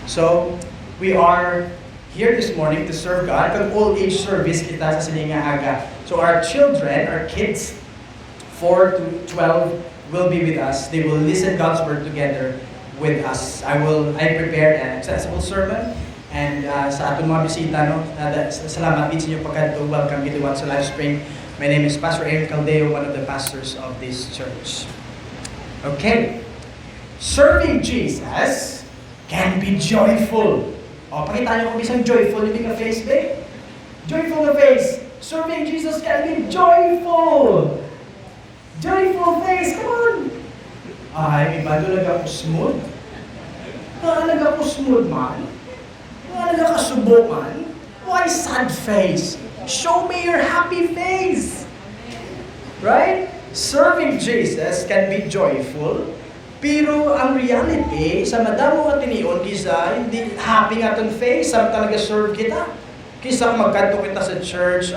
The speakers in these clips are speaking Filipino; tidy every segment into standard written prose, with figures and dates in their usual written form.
So, we are here this morning to serve God. Kag old age service kita sa sininga aga. So our children, our kids, 4 to 12 will be with us. They will listen God's word together with us. I prepared an accessible sermon. And sa atong mga bisita, salamat din sa inyong pagkanto. Welcome everyone sa Live Spring. My name is Pastor Aaron Caldeo, one of the pastors of this church. Okay. Serving Jesus can be joyful. O, pakita niyo kung isang joyful, hindi ka face, babe. Joyful na face. Serving Jesus can be joyful. Joyful face, come on. Ay, iba doon nag-ako-smooth. Nag-ako-smooth man. Nag-akasubo man. Why sad face? Show me your happy face. Right? Serving Jesus can be joyful. Pero ang reality, sa madamo nga tiniyon, kisa hindi happy nga itong face, sa talaga serve kita. Kisa magkanto kita sa church,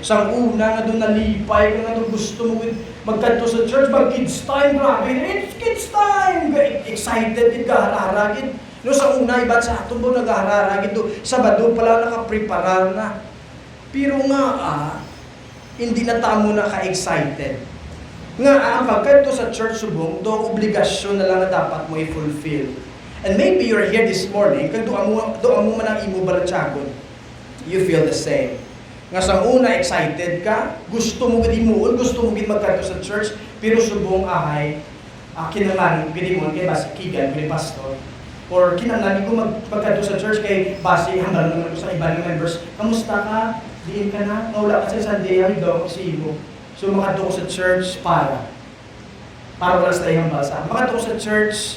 sang una nga doon nalipay, kung nga doon gusto mo magkanto sa church, mag-kids time, grabe, it's kids time! Excited, gahararagid. No, sa una, iba sa ato mo nagahararagid do, Sabado pala nakapreparar na. Pero nga, hindi na tamo na ka-excited. Nga, ang pagkanto sa church subong, do obligasyon na lang na dapat mo i-fulfill. And maybe you're here this morning, kag doon mo man ang imo balatsagon, you feel the same. Nga sa una, excited ka, gusto mo gid imuon, gusto mo gid magkanto sa church, pero subong kinahanglan gid mo kay basi kigan kay pastor. Or kinahanglan ko magkanto sa church kay basi hambal naman ko sa ibang members. Kamusta ka? Diin ka na? Wala ka sa Sunday, daw si imo. So makadto ko sa church para wala sa iyang basa. Makadto ko sa church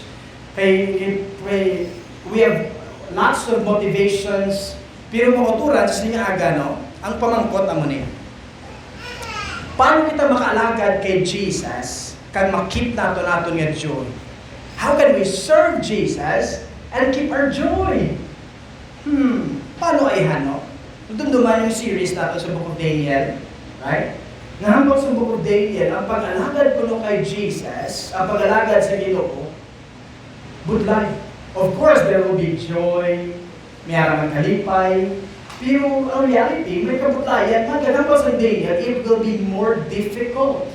kay we have lots of motivations, pero makuturan sa sininga aga, no? Ang pamangkot amo ni. Paano kita makaalagad kay Jesus kag makip nato nga joy? How can we serve Jesus and keep our joy? Paano ay hano? Dumduman yung series nato sa Book of Daniel, right? Nahambang sa Book of Daniel, ang pag-alagad ko kay Jesus, ang pag-alagad sa Ginoo, budlay. Of course, there will be joy, may aramang kalipay, pero ang reality, may kabutayan, magandang sa Daniel, it will be more difficult.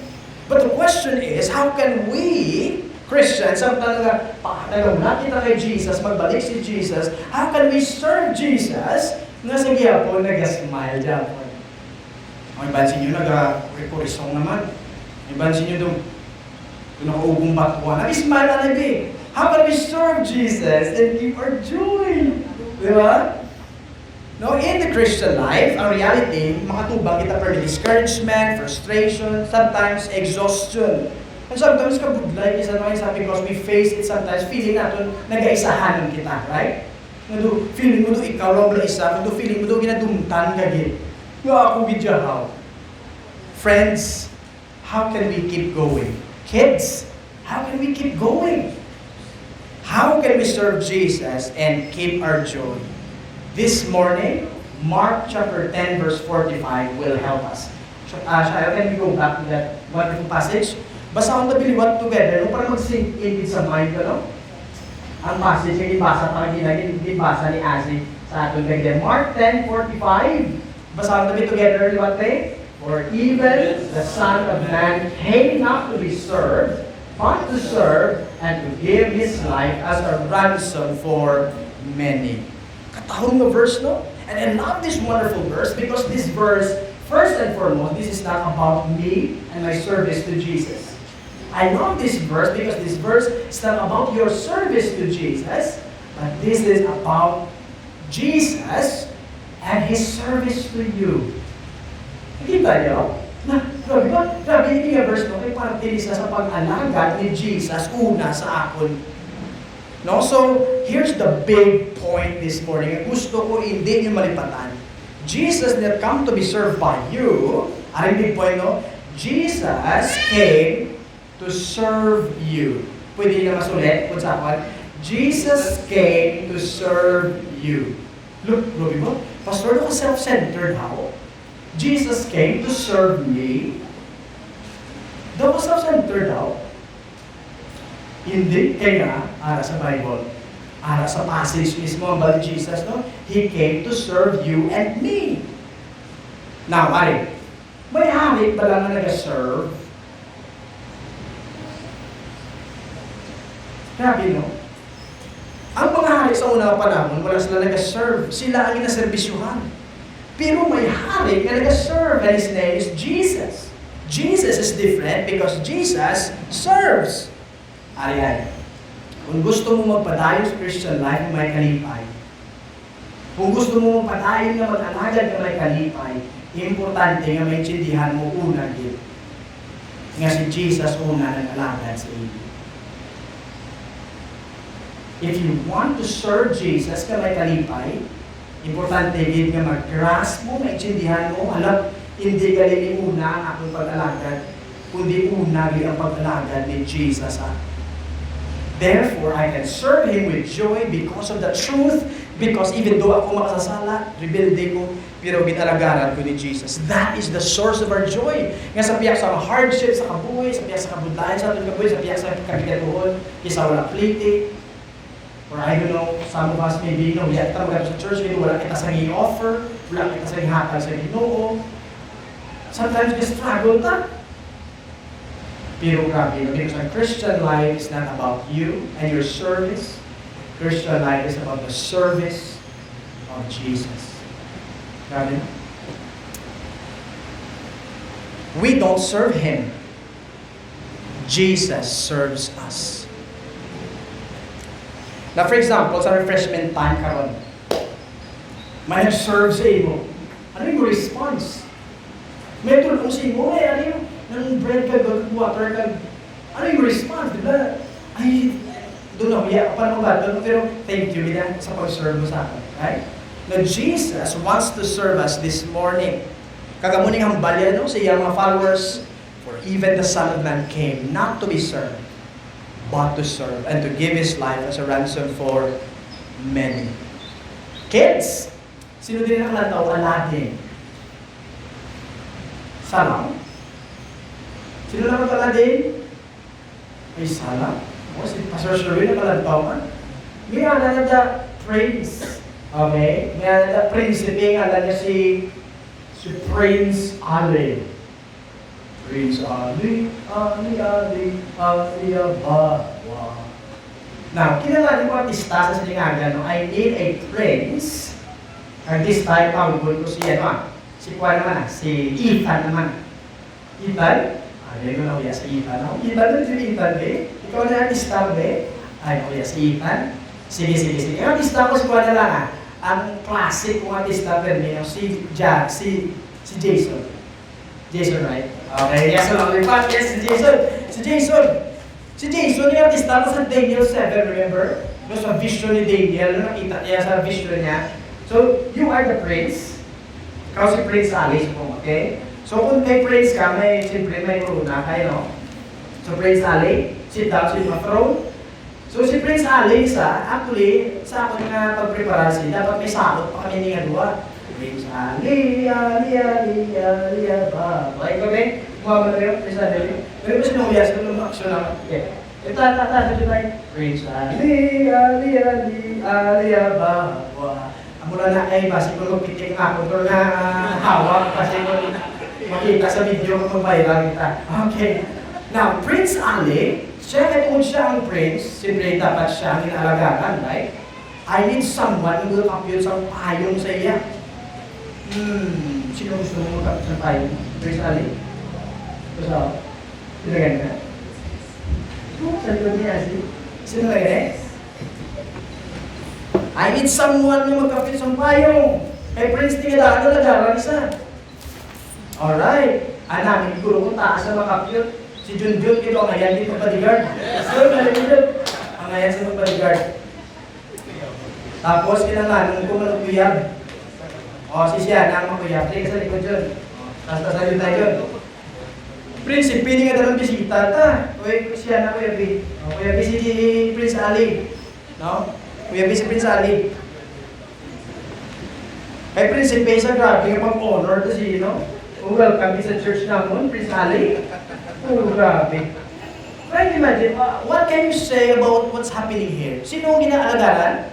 But the question is, how can we, Christians, ang talaga, natin na kay Jesus, magbalik si Jesus, how can we serve Jesus nga sa gihapon, nag-smile dyan? May bansin nyo, nag-reporisong naman. May bansin nyo doon nakaugong batuan. Nag-smile na nabi. How can we serve Jesus and keep our joy? Diba? No, in the Christian life, ang reality, makatubang kita per discouragement, frustration, sometimes exhaustion. And sometimes kabudlay, isa naman isa because we face it sometimes, feeling natin nag-aisahanan kita, right? Feeling mo doon ikaw, robla isa, feeling mo doon ginadumtan kagit. How? Friends, how can we keep going? Kids, how can we keep going? How can we serve Jesus and keep our joy? This morning, Mark chapter 10 verse 45 will help us. Shayo, can we go back to that wonderful passage? Basahon na biliwat together, para mag-sink in sa mind ko, no? Ang passage yung ibasa, parang ginibasa ni Asi sa ating gagawin. Mark 10:45. Basahin natin together what they? For even the Son of Man came not to be served, but to serve and to give His life as a ransom for many. Katahong na verse, no? And I love this wonderful verse because this verse, first and foremost, this is not about me and my service to Jesus. I love this verse because this verse is not about your service to Jesus, but this is about Jesus and His service to you. Nakita niyo? Grabe yung verse no? Kaya parang tinisa sa pag-alagad ni Jesus una sa akon. No? So, here's the big point this morning. Gusto ko hindi niyo malipatan. Jesus did not come to be served by you. Ang big point, no? Jesus came to serve you. Pwede niyo masulit? Kung sa akin, Jesus came to serve you. Look, Ruby mo, Pastor, ako self-centered how? Jesus came to serve me. Daw ko self-centered how? Hindi, kaya sa Bible. Sa passage mismo ang bali Jesus, no? He came to serve you and me. Now, may hari ba lang na nag-serve? Grabe, no? Ang mga hari sa unang panahon, wala sila nag-serve. Sila ang inaserbisyuhan. Pero may hari na nag-serve, and his name is Jesus. Jesus is different because Jesus serves. Kung gusto mo magpadayon sa Christian life, may kalipay. Kung gusto mo magpadayon na mag-alagad na may kalipay, importante nga maintindihan mo una din. Nga si Jesus una nag-alagad sa iyo. If you want to serve Jesus ka may kalipay, importante din nga mag-grasp mo, maintindihan mo, alam, hindi galing una ang akong pag-alagad, kundi una ang pag-alagad ni Jesus. Therefore, I can serve Him with joy because of the truth, because even though ako makasasala, rebelde ko, pero ginalagaran ko ni Jesus. That is the source of our joy. Nga sa piyak sa hardship, sa kabuhay, sa piyak sa kabudlayan, sa atong kabuhay, sa piyak sa kabigatuhon, isa wala plite, or I don't know, some of us maybe, yat ka magano sa church, maybe wala kita sa i-offer, wala kita sa i-hatag sa Ginoo. Sometimes we struggle ta. Pero grabe, because our Christian life is not about you and your service. Christian life is about the service of Jesus. Grabe. We don't serve Him. Jesus serves us. Now, for example, sa refreshment time karon, may nag-serve sa imo. Ano yung response? May tulong sa imo, ano yung ng bread ka, water ka, ano yung response, di ba? Ay, doon ako, paano ba? Pero thank you, Bida, sa pag-serve mo sa akin. Right? Now, Jesus wants to serve us this morning. Kagamuning hambalya, no, sa iyang mga followers, for even the Son of Man came not to be served, but to serve, and to give His life as a ransom for many. Kids, sino din ang nakalataw? Aladdin. Salam. Sino naman Aladdin? Ay, Salam. O, si Pastor Sherwin na kalantawan. May ala na the prince. Okay? May ala na prinsipe, ala niya si Prince Ali. Prince Ali, Ali, Ali, Ali, Abawa. Now, kinala niyo artista sa singagan, no? I need a prince. Artista, tawag ko siya, no? Si Juan naman, si Ethan naman. Ethan? Ay, ko na kuya sa Ethan, no? Ethan na si Ethan, eh? Ikaw na artista, eh? Ay, kuya si Ethan. Sige. Ang artista ko si Juan na lang, ah. Ang classic kong artista, pero si Jason. Jason, right? Okay, yes, yes, si Jason. Si Jason, yung artista ko sa Daniel 7, remember? Doon sa vision ni Daniel, nakita niya sa vision niya. So, you are the prince. Ikaw si Prince Alice po, okay? So, kung may prince ka, siyempre may corona kayo, no? So, Prince Ali, sit down sa yung throne. So, si Prince Ali, actually, sa akin nga pagpreparasi, dapat may sakot pa kami nga dua. Prince Ali, ba? Okay, kami? Mukha ba tayo? Prince Ali. Pero ba sinumuyas ko ng action naman? Okay. Ito, sabi tayo. Prince Ali, ba? Mula na ay basi ko magpitik ako pero na hawak kasi ko makita sa video ko mag-viral kita. Okay. Now, Prince Ali, kung siya ang prince, siyempre dapat siya ang inalagaran, right? I need someone who will compute sa payong sa iya. Sino gusto mo mag-compute sa payong? Prince Ali? Gusto ako? Sino ganyan? Sa likod niya, sino ganyan? I need someone na magkapit sa payong. Kay Prince Tingala, nagaran isa. Alright. Namin, siguro kung taas na makapyot. Si Junjun, ito ang ayan dito bodyguard. So, nalagyan. Ang ayan sa bodyguard. Tapos, kinanganon ko manukuyab. O, si siya, nang makuyab. Teka sa likod yun. Tapos, tayo tayo yun. Prince, pili nga dalang bisita ta. Uy, siya na Kuya B. Kuya B si Prince Ali. No? Kuya B si Prince Ali. Kay Prinsipe sa grabe nga pang-honor to si, no? Welcome sa church namun, Prince Ali. Oh, grabe. Right, imagine, what can you say about what's happening here? Sino ang ginaalagaran?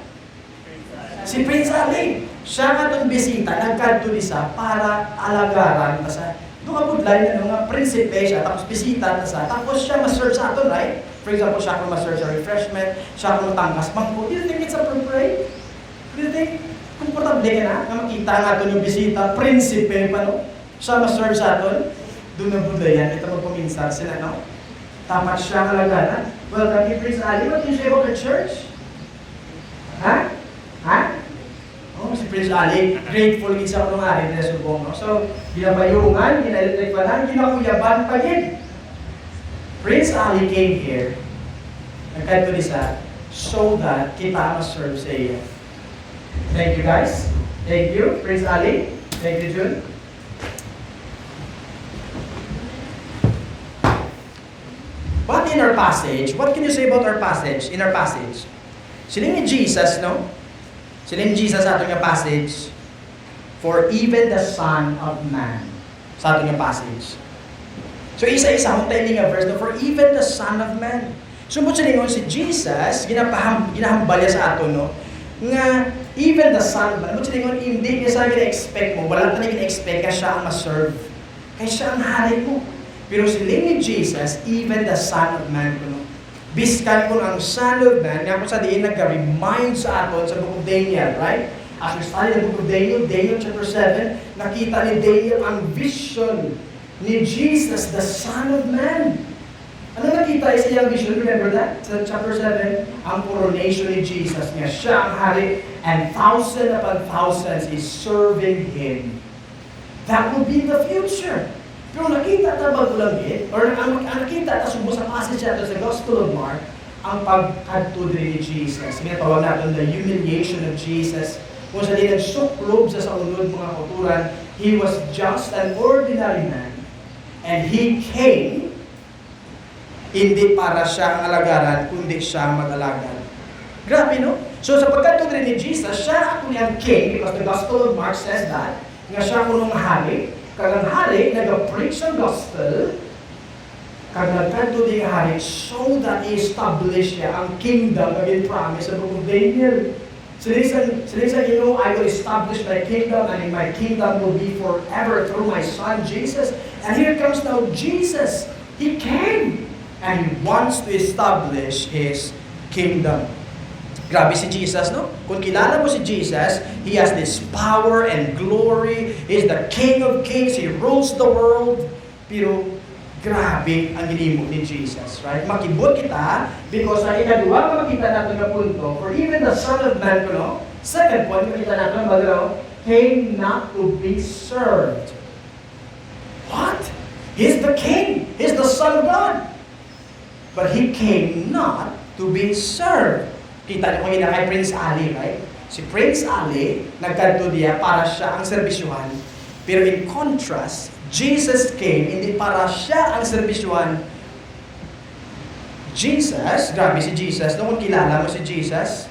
Si Prince Ali. Siya nga itong bisita, nagkadulisa para alagaran. Basta, doon ka budlay na nga, prinsipe siya, tapos bisita na sa, tapos siya ma-serve sa atin, right? For example, siya kung ma-serve sa refreshment, siya kung matangkas mangko. Do you think it's appropriate? Do you think, komportable ka na makita nga ito yung bisita, prinsipe pa, no? Siya ma-serve sa atin, doon na budlayan, ito magpuminsar sila, no? Tapat siya alagaran. Welcome, Prince Ali. What can you say about the church? Ha? Ha? Oh, si Prince Ali, grateful gid sa kanong ari na subong, no? So, ginabayungan, ginaelektrikan, ginakuyaban pa gid. Prince Ali came here, nagkadto sa so that kita ma-serve sa iya. Thank you guys. Thank you, Prince Ali. Thank you, June. But in our passage, what can you say about our passage? In our passage, sila ni Jesus, no? Sila ni Jesus sa ating passage, for even the Son of Man. Sa ating passage. So isa-isa, kung tayo nga verse, no? For even the Son of Man. So mo silingon si Jesus, ginahambal niya sa ato, no? Nga, even the Son of Man. Mo silingon, hindi niya sa gina-expect mo, wala ka na gina-expect ka siya ang ma-serve. Kaya siya ang hari mo. Pero siling ni Jesus, even the Son of Man, no? Biskan ko ang Son of Man, nga kung sa diin nagka-remind sa aton sa book of Daniel, right? As we study the book of Daniel, Daniel chapter 7, nakita ni Daniel ang vision ni Jesus, the Son of Man. Ano nakita sa iyang vision? Remember that? Sa chapter 7, ang coronation ni Jesus, nga siya ang hari, and thousands upon thousands is serving Him. That will be the future. Pero nakita ta ba gulangit, or ang nakita ta subo sa passage natin sa Gospel of Mark, ang pagkadto ni Jesus. Tinatawag natin the humiliation of Jesus. Kung sa di nagsuklob sa unod mga kauturan, He was just an ordinary man. And He came, hindi para siya ang alagaran, kundi siya mag-alagan. Grabe, no? So sa pagkadto ni Jesus, siya actually ang king, because the Gospel of Mark says that, nga siya kunong hari, kagang hari, nag-preach ang gospel, kagang kanto di hari, so that i-establish niya ang kingdom again promise sa book of Daniel. Silisan, you know, I will establish my kingdom, and my kingdom will be forever through my son Jesus. And here comes now Jesus. He came, and He wants to establish His kingdom. Grabe si Jesus, no? Kung kilala mo si Jesus, He has this power and glory. He's the King of Kings. He rules the world. Pero, grabe ang ginimo ni Jesus, right? Makibot kita, because sa ikadua, makita natin na punto, for even the Son of Man, no? Second point, makita natin, no? Came not to be served. What? He's the King. He's the Son of God. But He came not to be served. Kita niyo kung kay Prince Ali, right? Si Prince Ali, nagkanto diya para siya ang serbisyuhan. Pero in contrast, Jesus came, hindi para siya ang serbisyuhan. Jesus, grabe si Jesus, no, kung kilala mo si Jesus,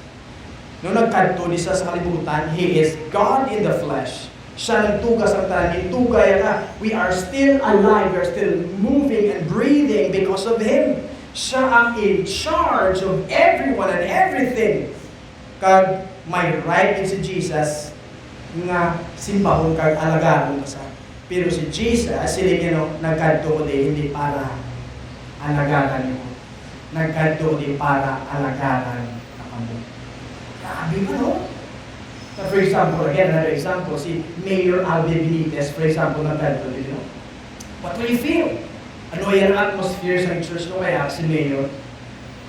no, nagkanto diya sa kalibutan, He is God in the flesh. Siya nagtugas ang tanin, tugay ka. We are still alive, we are still moving and breathing because of Him. Siya ang in charge of everyone and everything. Kag may right din si Jesus nga simbahon kag alagaron ka sa. Pero si Jesus, sila nagkadto ko din hindi para alagaran mo. Nagkadto ko din para alagaran na kamo. Grabe ba, no? For example, again, another example, si Mayor Alvin Benitez, for example, nagkadto din, no? What will you feel? Ano yan ang atmosphere sa church no kaya si Mayor?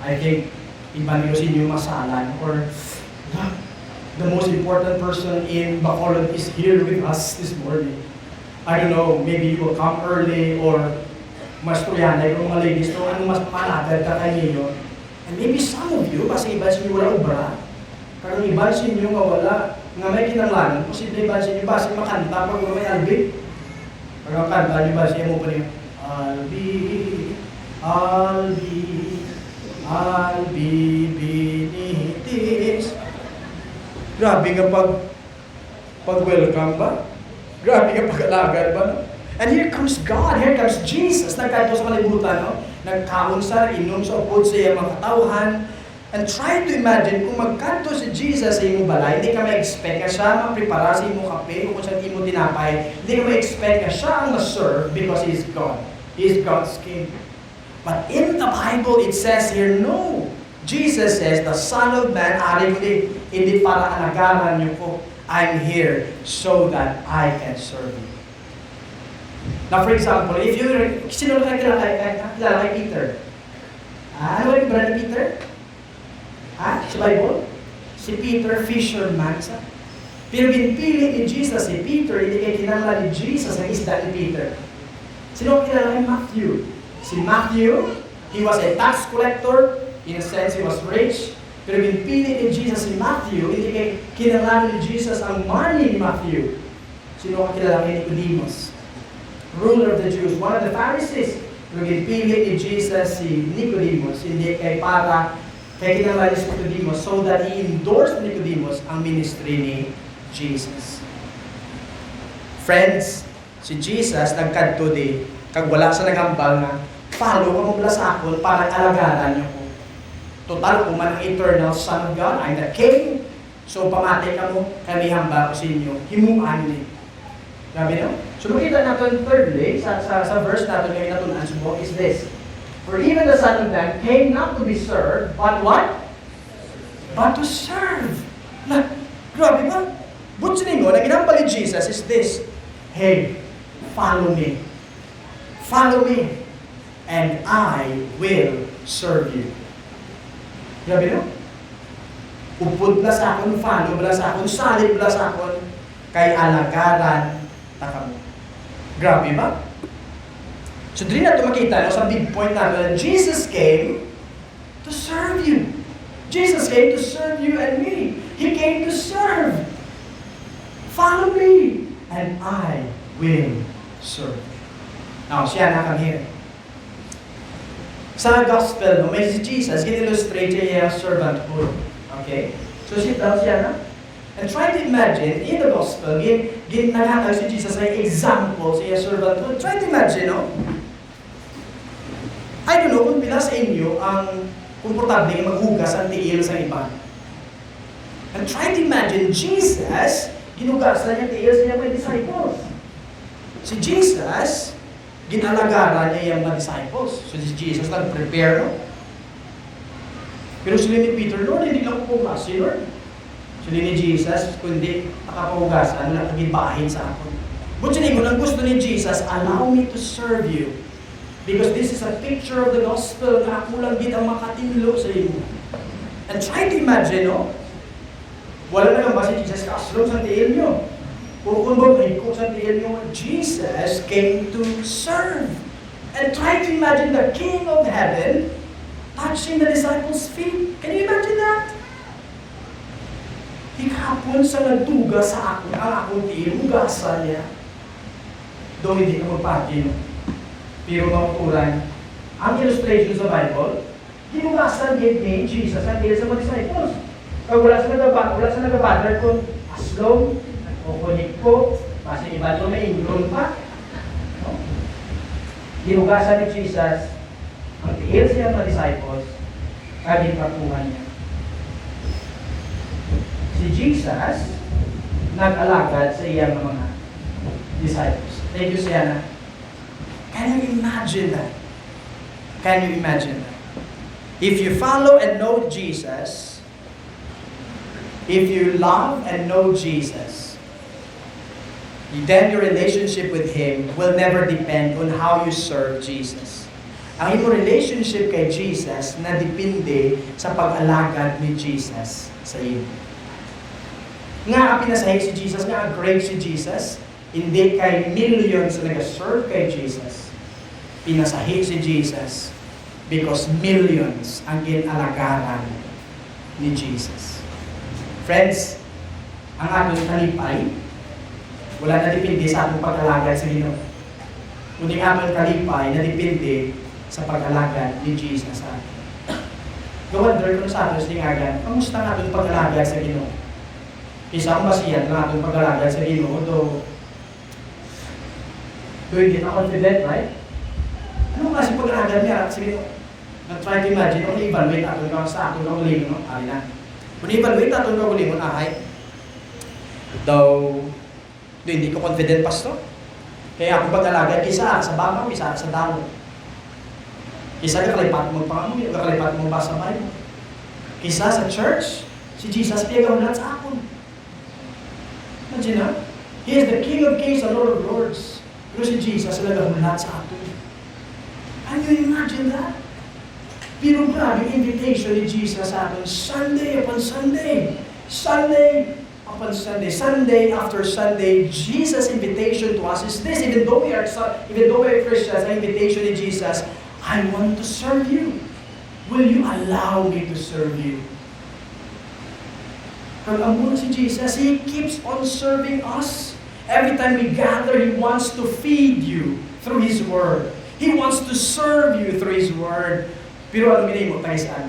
I think iba niyo sa inyo masalan, or the most important person in Bacolod is here with us this morning. I don't know, maybe you will come early, or mas tuyanay kung mga ladies to, ano mas malagad ka kay Mayor. And maybe some of you, kasi iba sa inyo wala ubra, kung iba sa inyo nga wala, nga may kinanglan, posible iba sa inyo ba sa makanta pag may albit? Pag kanta, iba sa inyo mo pa niyo, Albi, Benitez. Grabe nga pag-welcome ba? Grabe nga pag-alagad ba? No? And here comes God, here comes Jesus, nagkanto sa kalibutan, no? nagkaon sa, inom sa upod sa iyang mga katawhan. And try to imagine, kung magkanto si Jesus sa iyong balay, hindi ka ma-expect na siya magprepara sa iyong kape o kung saan iyong tinapay, hindi ka ma-expect na siya ang na-serve because He is God. He is God's King. But in the Bible, it says here, no. Jesus says, the Son of Man, hindi para alagaran niyo ko. I'm here so that I can serve you. Now, for example, if you're, sino na kilala kay Peter? Ano yung brother Peter? Sa Bible? Si Peter, fisherman. Pero pinipili ni Jesus si Peter, hindi kayo kinala ni Jesus ang isda ni Peter. Sino kilala kay Matthew? Si Matthew, he was a tax collector. In a sense, he was rich. Pero pinipili ni Jesus si Matthew, hindi kayo kinala ni Jesus ang money ni Matthew. Sino kilala kay Nicodemus? Ruler of the Jews, one of the Pharisees. Pero pinipili ni Jesus si Nicodemus, hindi kay para kaya kinala ni Nicodemus so that he endorsed Nicodemus ang ministry ni Jesus. Friends, si Jesus nagkadto di, kag wala sa nagambal nga, follow mo mula sa akon para alagaran niyo ko. Total, kung man ang eternal Son of God, I'm the King, so pamatay ka mo, kami hamba ko sa inyo, himuan ni. Grabe no? So makita natin thirdly, sa verse natin ngayon natunan subok is this. For even the Son of Man came not to be served, but what? But to serve. Na, grabe ba? But siningo, na ginambal ni Jesus is this. Hey, follow me. Follow me. And I will serve you. Grabe no? Upod na sa akon, follow na sa akon, salib na sa akon, kay alagaran na kamo. Grabe ba? So, din natin makita, no, sa big point natin, Jesus came to serve you. Jesus came to serve you and me. He came to serve. Follow me, and I will serve you. Now, siya na come here. Sa gospel, no, may si Jesus, illustrate niya yung servanthood. Okay? So, sit down siya na. And try to imagine, in the gospel, naghatag si Jesus ay example sa yung servanthood. Try to imagine, no? I don't know kung pila sa inyo ang komportable maghugas ang tiil sa iba. And try to imagine, Jesus, ginugasan niya tiil sa mga disciples. Si Jesus, ginalagaran niya yung mga disciples. So si Jesus nag-prepare, no? Pero sila ni Peter, Lord, hindi lang pupugas si Lord. Sila ni Jesus, kundi nakapahugasan, nakagibahin sa ako. But sila ang gusto ni Jesus, allow me to serve you. Because this is a picture of the gospel na ako lang din ang makatinlo sa inyo. And try to imagine, no? Wala na ba si Jesus kaslong sa tiil nyo? Kung ba ko sa tiil nyo, Jesus came to serve. And try to imagine the King of Heaven touching the disciples' feet. Can you imagine that? Hikapon sa nagtuga sa ako, ang akong tiil, hugasan niya. Doon hindi ka magpati, no? Pero makukuran, ang illustration sa Bible, ginugasan ni Jesus ang tiil sa mga disciples. Pag wala sa nagbabatler kung aslong, o kunik ko, kasi iba ito may ingron pa. No? Ginugasan ni Jesus ang tiil siya mga disciples, at ipatuhan niya. Si Jesus, nag-alagad sa iyang mga disciples. Thank you, Siana. Can you imagine that? Can you imagine that? If you follow and know Jesus, if you love and know Jesus, then your relationship with Him will never depend on how you serve Jesus. Ang iyong relationship kay Jesus na depende sa pag-alagad ni Jesus sa iyo. Nga pinasahi si Jesus, nga great si Jesus, hindi kay millions na nag-serve kay Jesus. Pinasahi si Jesus because millions ang ginalagaran ni Jesus. Friends, ang atong kalipay, wala na depende sa atong pag-alagad sa Ginoo. Kundi ang atong kalipay na depende sa pag-alagad ni Jesus sa atin. Gawandor ko sa atin sa lingagan, kamusta ang atong pag-alagad sa Ginoo? Isa ang basiyan ng atong pag-alagad sa Ginoo, do hindi na confident, right? Ano kasi pag-aagal niya? Sige, try to imagine, kung i-evaluate ato ka sa ato ka ulingon, no? Ali na. Kung i-evaluate ato ka ulingon, though hindi ko confident, pastor. Kaya ako pag-alagad, isa sa babaw, isa sa daw. Isa ka kalipat mo pangamoy, ka kalipat mo basa Bible. Isa sa church, si Jesus piyagaw sa akon. Imagine na, He is the King of Kings and Lord of Lords. Pero si Jesus nagahulat sa ato. Can you imagine that? Pero grabe invitation ni Jesus sa atin, Sunday upon Sunday. Sunday upon Sunday. Sunday after Sunday, Jesus' invitation to us is this. Even though we are Christians, ang invitation ni Jesus, I want to serve you. Will you allow me to serve you? Pero ang muna si Jesus, He keeps on serving us. Every time we gather, He wants to feed you through His Word. He wants to serve you through His Word. Pero ano minay mo tayo saan?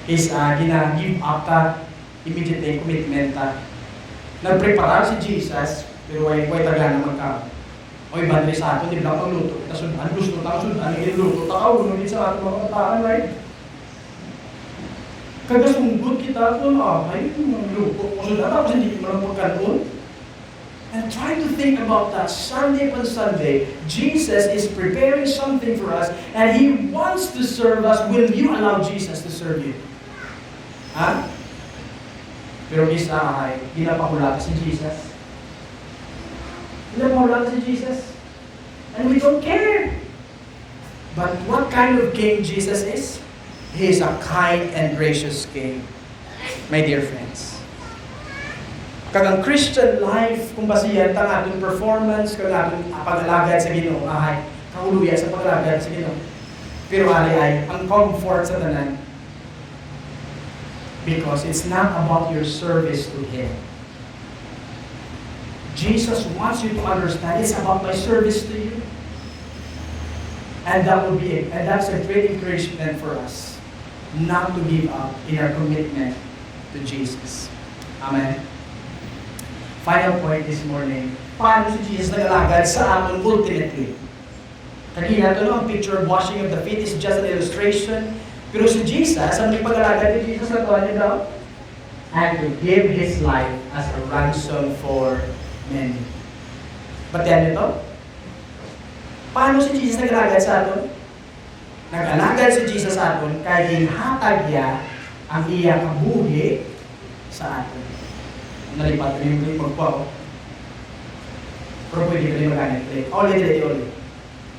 Gina-give up ka, immediately commitment ka. Nagprepara si Jesus, pero way taga naman ka. Oy, bandri sa ato, di ba magluto? Sundan, gusto tayo sundan, iluto tayo, nunit sa ato mga kataan, right? Kagasunggot kita kung magluto ko sundan, tapos hindi mo lang magkaroon. And try to think about that. Sunday upon Sunday, Jesus is preparing something for us, and He wants to serve us. Will you allow Jesus to serve you? Pero isa ay, ginapahulata si Jesus. Ginapahulata si Jesus. And we don't care. But what kind of king Jesus is? He is a kind and gracious king. My dear friends. Kagang Christian life, kung basihan tang atong performance, kung atong pag-alagad sa Ginoo, kauluyan sa pag-alagad sa Ginoo. Pero ay ang comfort sa tanan. Because it's not about your service to Him. Jesus wants you to understand it's about my service to you. And that will be it. And that's a great encouragement for us not to give up in our commitment to Jesus. Amen. Final point this morning, paano si Jesus nag-alagad sa atin ultimately? Kanina ito ang picture of washing of the feet is just an illustration. Pero si Jesus, ang pag-alagad ni Jesus na ito, niya daw? And to give His life as a ransom for many. Batihan nito? Paano si Jesus nag-alagad sa atin? Nag-alagad si Jesus sa atin kaya ginhatag niya ang iyang kabuhi sa atin. Nalipat rin yung magpaw. Pero pwede ka rin mag-anit. Oli.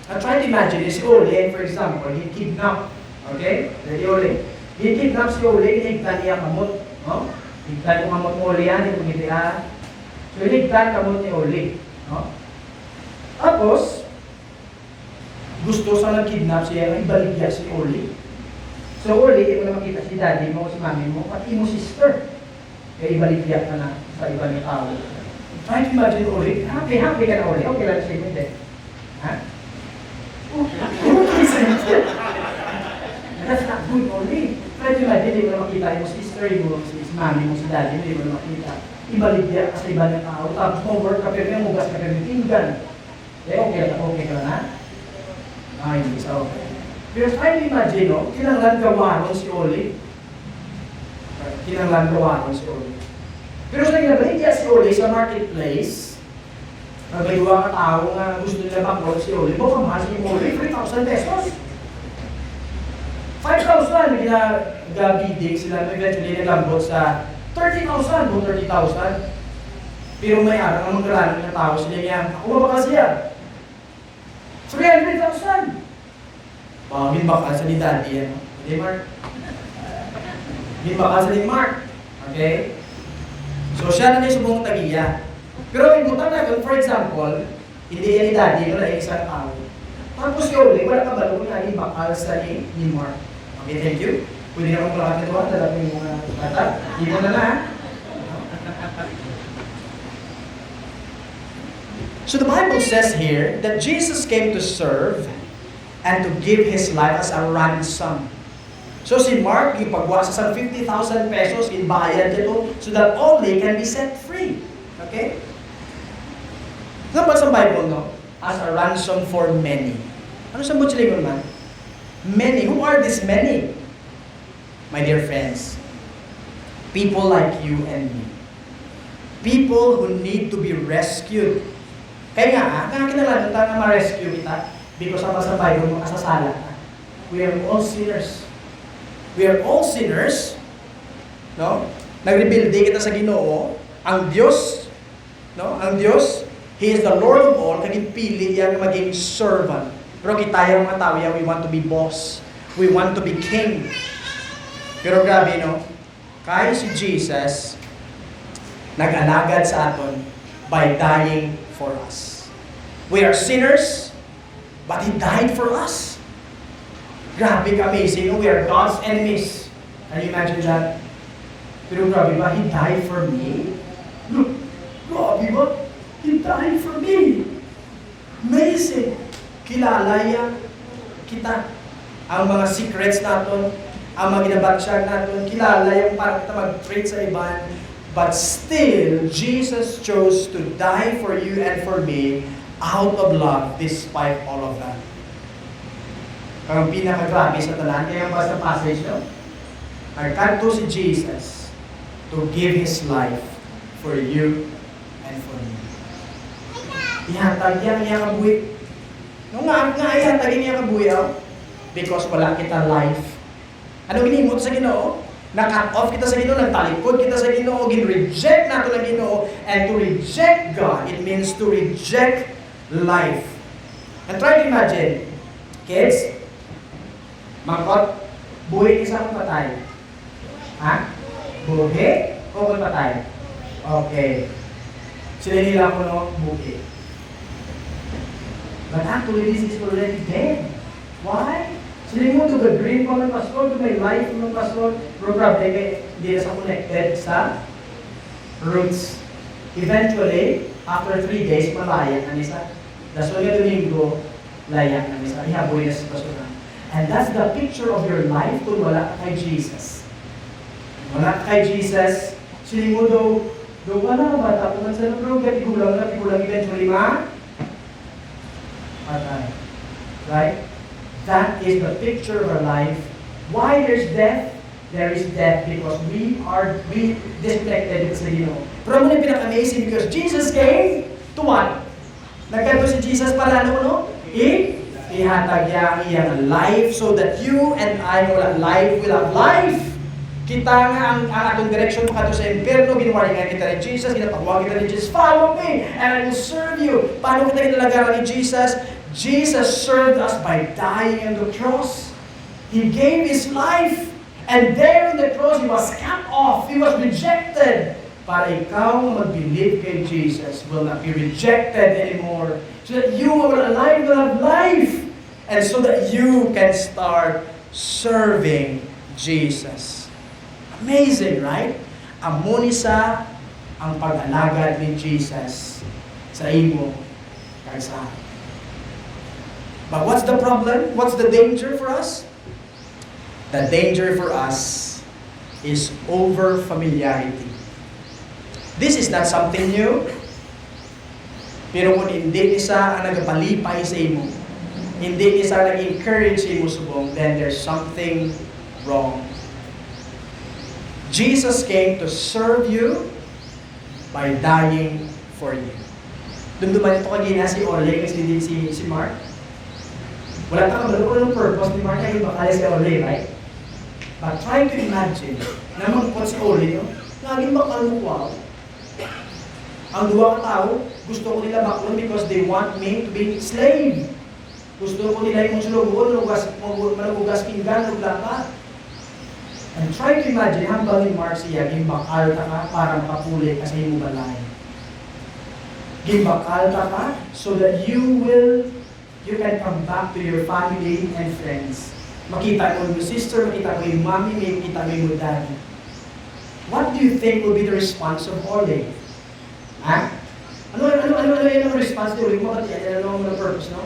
Now try to imagine, si Oli, for example, he kidnapped. Okay? Ready, Oli. He kidnapped si Oli, hinigtan niya kamot. No? Higtan yung kamot mo Oli yan, yung pagkitihan. So, hinigtan kamot ni Oli. No? Tapos, gusto sa nag-kidnap siya, ibaligya si Oli. So, Oli, ito na makita si daddy mo, si mami mo, pati mo sister. Kaya ibaligya ka na sa ibang tao. Try to imagine Oli. Happy ka na Oli. Okay lang siya, hindi. Ha? Okay sa'yo. That's not good Oli. Try to imagine, hindi mo na makita yung sister mo, si mami mo, si daddy mo, hindi mo na makita. Ibaligya ka sa ibang tao. Tapos homework ka, pero yung mugas ka, pero yung pinggan. Okay ka na? Hindi sa okay. Pero try to imagine, no? Kinanglan gawaron si Oli. Kinanglan gawaron si Oli. Pero sa ginabaligya si Oli sa marketplace, nagbayuwa ka tao nga gusto nila bakrot si Oli, mo kamahal si Oli, 3,000 pesos. 5,000, nagbidig sila, eventually nagambot sa 30,000 o 30,000. Pero may araw ang magkarano ng tao sila niya, ako mabaka siya. 300,000. Hinbaka sa ni Daddy, ano? Hindi, Mark? Hinbaka sa ni Mark. Okay? So, siya na niya subong tagiya. Pero yung butang na, for example, hindi yan ni Daddy, no, na isang tao. Tapos yung uli, wala ka ba na hinbaka sa ni Mark? Okay, thank you. Pwede na kong kulakan ito, dalapin yung mga bata. Hindi mo na na, ha? So the Bible says here that Jesus came to serve and to give His life as a ransom. So si Mark, yung pagwasa sa 50,000 pesos, inbayad ito so that all they can be set free. Okay? Sa Bible, no? as a ransom for many. Ano sa butchilingon man? Many. Who are these many? My dear friends, people like you and me. People who need to be rescued. Kaya nga, kinakilalan tayo na ma-rescue kita because sa Bible mo kasasala. We are all sinners. We are all sinners. No? Nagrebuildi kita sa Ginoo. Ang Diyos, no? Ang Diyos, He is the Lord of all, kaging pili yan maging servant. Pero kita yung mga tao yan, we want to be boss. We want to be king. Pero grabe, no? Kaya si Jesus, nag-alagad sa aton by dying for us. We are sinners, but He died for us. Grabe ka-amazing. We are God's enemies. Can you imagine that? Pero grabe ba? He died for me? Look, grabe ba? He died for me. Amazing. Kilala yan. Kita. Ang mga secrets natin, ang mga ginabatsyag natin, kilala yung para kita mag-treat sa iban. But still, Jesus chose to die for you and for me out of love despite all of that. Ang pinakagrabe sa tanan, kaya ba sa passage nyo? Nagkanto si Jesus to give His life for you and for me. Ihatag yan niya kabuhi. Nung nga ihatag niya kabuhi, because wala kita life. Ano ginimot sa Ginoo? Na-cut off kita sa Ginoo, nagtalikod kita sa Ginoo, gin-reject nato ng Ginoo, and to reject God, it means to reject life. And try to imagine, kids, mangkot, buhay isa kong patay. Ha? Buhay o kung patay? Okay. Sila nila ko no, buhay. But actually, this is already dead. Why? Sila mo to the dream ko ng pastor, to my life ng pastor, pero probably hindi na sa connected sa roots. Eventually, after 3 days, malayan na nisa. Daso nga Domingo, layan na nisa. Ihaboy na sa pastor. And that's the picture of your life kung wala ka kay Jesus. Wala ka kay Jesus, sila mo daw wala ba? Tapos sa nabro, tigulang eventually patay. Right? That is the picture of our life. Why there's death? There is death because we disconnected sa Ginoo. Pero muna pinaka-amazing because Jesus came to what? Nagkanto si Jesus para no? Ihatag niya ang iyang life so that you and I will have life. Kita nga ang atong direction makato sa impyerno, ginwari nga kita ni Jesus, ginapagwag kita ni Jesus, follow me and I will serve you. Paano kita ginalagaran ni Jesus? Jesus served us by dying on the cross. He gave His life. And there on the cross, He was cut off. He was rejected. Para ikaw mag-believe kay Jesus will not be rejected anymore. So that you will have life. And so that you can start serving Jesus. Amazing, right? Amunisa ang pag-alagad ni Jesus sa imo kaysa. But what's the problem? What's the danger for us? The danger for us is over-familiarity. This is not something new. Pero kung hindi isa ang nagpalipay sa imo, hindi isa nag-encourage sa imo subong, then there's something wrong. Jesus came to serve you by dying for you. Dumduman ito kagina si Orle, si Mark. Wala ka kabalo ng purpose ni Mark ay bakala si Orle, right? But try to imagine na magpot si Orle, no? Laging makalukwaw. Ang duwa ka tao, gusto ko nila baklon because they want me to be slave. Gusto ko nila yung sulubuan, malugas pinggan, luglaka. And try to imagine, hambang ni Mark siya, gimbakal ta ka, parang kapuli ka sa imo balay. Gimbakal ta ka, so that you can come back to your family and friends. Makita mo yung sister, makita mo yung mommy, makita mo yung daddy. What do you think will be the response of Orle? Ha? Ano yung response ni Orle? Ano ang purpose, no?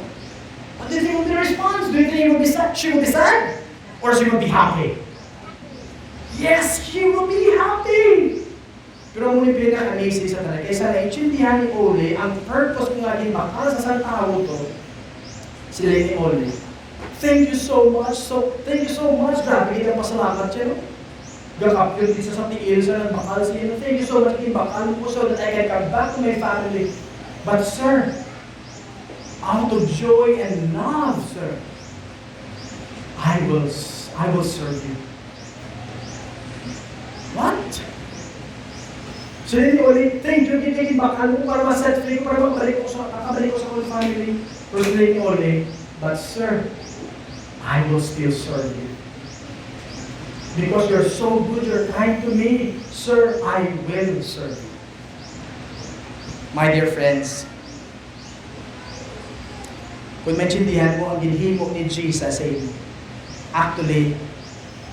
What do you think will be the response? Do you think she will be sad? Or she will be happy? Yes, she will be happy! Pero muna pinaka-amazing sa talaga, kaysa naintindihan ni Ole, ang purpose kung nga bakal sa santawo to, sila ni Ole. Thank you so much. Thank you so much. Grabe, kita pasalamat siya, no? Gakap yun din sa tiil sa bakal siya. Thank you so much, bakal po so that I can come back to my family. But sir, out of joy and love, sir, I will serve you. What? So yun ulit, thank you, bakal mo para ma-set free ko, para makabalik ko sa whole family. Pero yun ulit, but sir, I will still serve you. Because you're so good, you're kind to me, sir, I will serve you. My dear friends, kung maintindihan mo ang ginhimo ni Jesus, actually,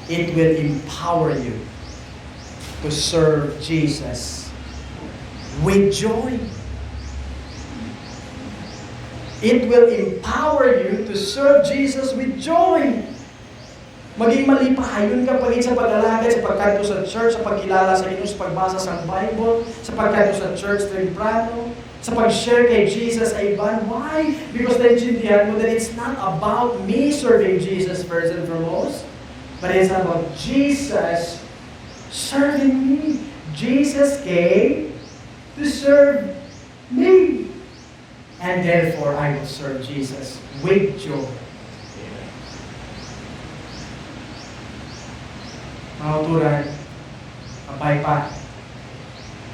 it will empower you to serve Jesus with joy. It will empower you to serve Jesus with joy. Maging malipahayon ka pagin sa pag-alagad, sa pagkanto sa church, sa pagkilala sa inyo, sa pagbasa sa Bible, sa pagkanto sa church temprano, sa pag-share kay Jesus ay iban. Why? Because naintindihan mo that it's not about me serving Jesus first and foremost, but it's about Jesus serving me. Jesus came to serve me. And therefore, I will serve Jesus with joy. Mga uturan, kapay pa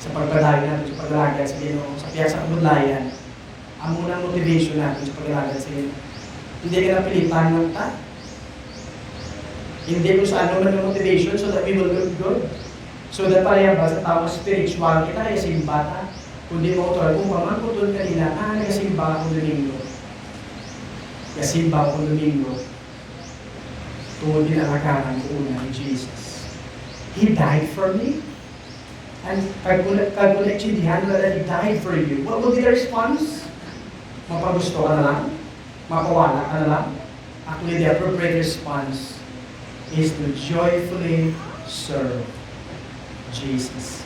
sa pagbalayan natin, sa paglalagay sa Ginoo, sa piyasa kabudlayan, ang munang motivation natin sa paglalagay sa Ginoo. Hindi ka napilitan ng ta. Hindi kung saan naman yung motivation so that we will look good. So that pareha ba sa tao spiritual kita, kaya simbata. Kundi mo uturan, kung pamangkutun kanina, nagasimba ako Domingo. Kasimba ako Domingo. Tuwod din ang akaran ko una ni Jesus. He died for me. And kagkuneksindihan na that He died for you. What will be the response? Mapagusto ka na lang? Mapawala ka na lang? Actually, the appropriate response is to joyfully serve Jesus.